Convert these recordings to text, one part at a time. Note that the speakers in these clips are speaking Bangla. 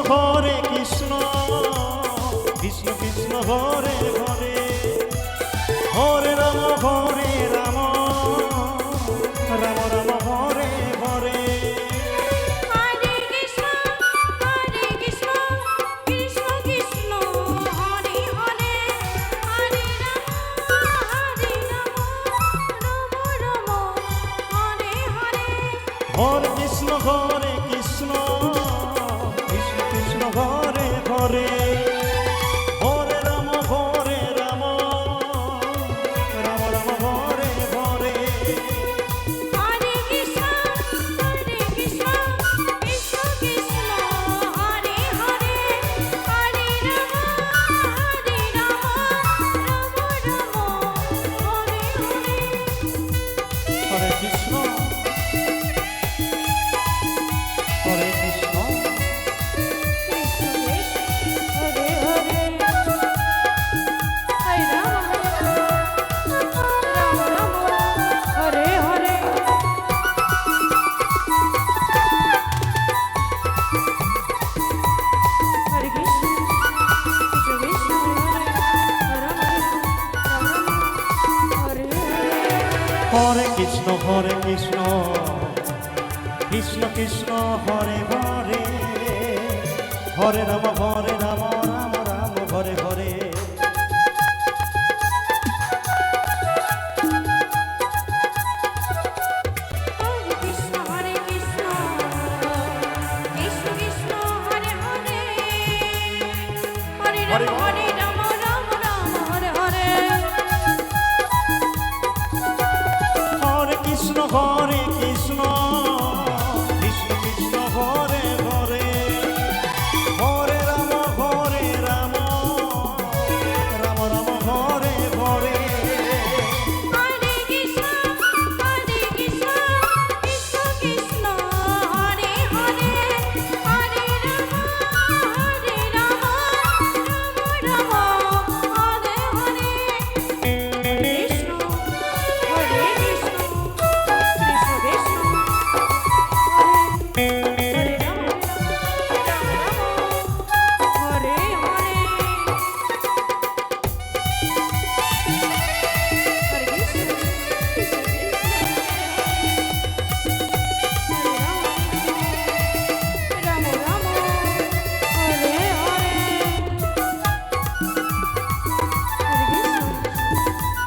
হরে কৃষ্ণ কৃষ্ণ কৃষ্ণ হরে হরে হরে রাম রাম রাম হরে হরে হরে কৃষ্ণ কৃষ্ণ কৃষ্ণ হরে হরে হরে রাম রাম হরে হরে হরে কৃষ্ণ কৃষ্ণ কৃষ্ণ হরে হরে হরে রাম রাম রাম হরে হরে হরে কৃষ্ণ কৃষ্ণ কৃষ্ণ হরে হরে হরে রাম রাম হরে হরে হরে কৃষ্ণ হরে কৃষ্ণ হরে হরে হরে রাম রাম হরে হরে হরে কৃষ্ণ কৃষ্ণ রাম হরে হরে হরে কৃষ্ণ কৃষ্ণ কৃষ্ণ হরে হরে হরে রাম রাম রাম হরে হরে হরে কৃষ্ণ কৃষ্ণ কৃষ্ণ হরে হরে হরে রাম রাম রাম হরে হরে হরে কৃষ্ণ কৃষ্ণ কৃষ্ণ কৃষ্ণ হরে হরে হরে রাম রাম রাম রাম হরে হরে হরে কৃষ্ণ কৃষ্ণ কৃষ্ণ হরে হরে হরে রাম রাম হরে হরে কৃষ্ণ হরে কৃষ্ণ কৃষ্ণ কৃষ্ণ হরে রাম হরে হরে হরে কৃষ্ণ কৃষ্ণ রাম রাম হরে হরে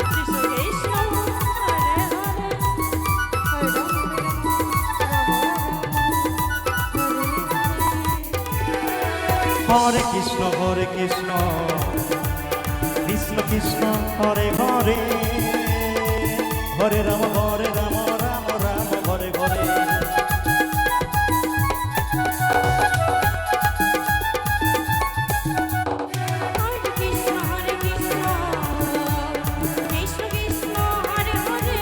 কৃষ্ণ কৃষ্ণ হরে হরে হরে হরে কৃষ্ণ কৃষ্ণ কৃষ্ণ কৃষ্ণ হরে হরে হরে রাম রাম রাম হরে হরে হরে কৃষ্ণ কৃষ্ণ কৃষ্ণ হরে হরে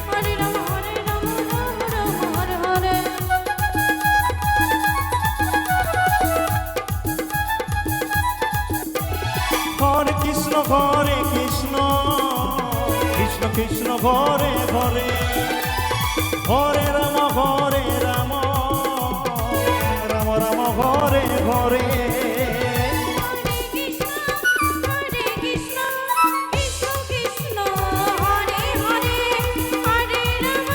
হরে রাম রাম হরে হরে হরে কৃষ্ণ কৃষ্ণ কৃষ্ণ কৃষ্ণ হরে হরে হরে রাম রাম রাম রাম হরে হরে কৃষ্ণ কৃষ্ণ কৃষ্ণ হরে হরে হরে রাম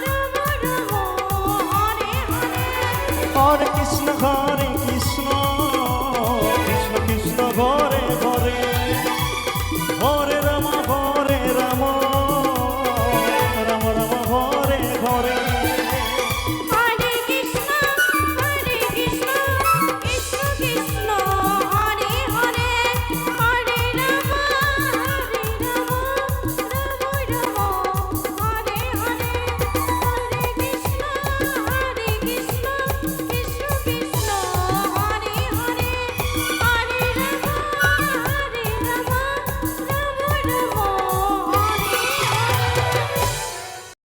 রাম রাম হরে হরে হরে কৃষ্ণ কৃষ্ণ কৃষ্ণ কৃষ্ণ হরে হরে হরে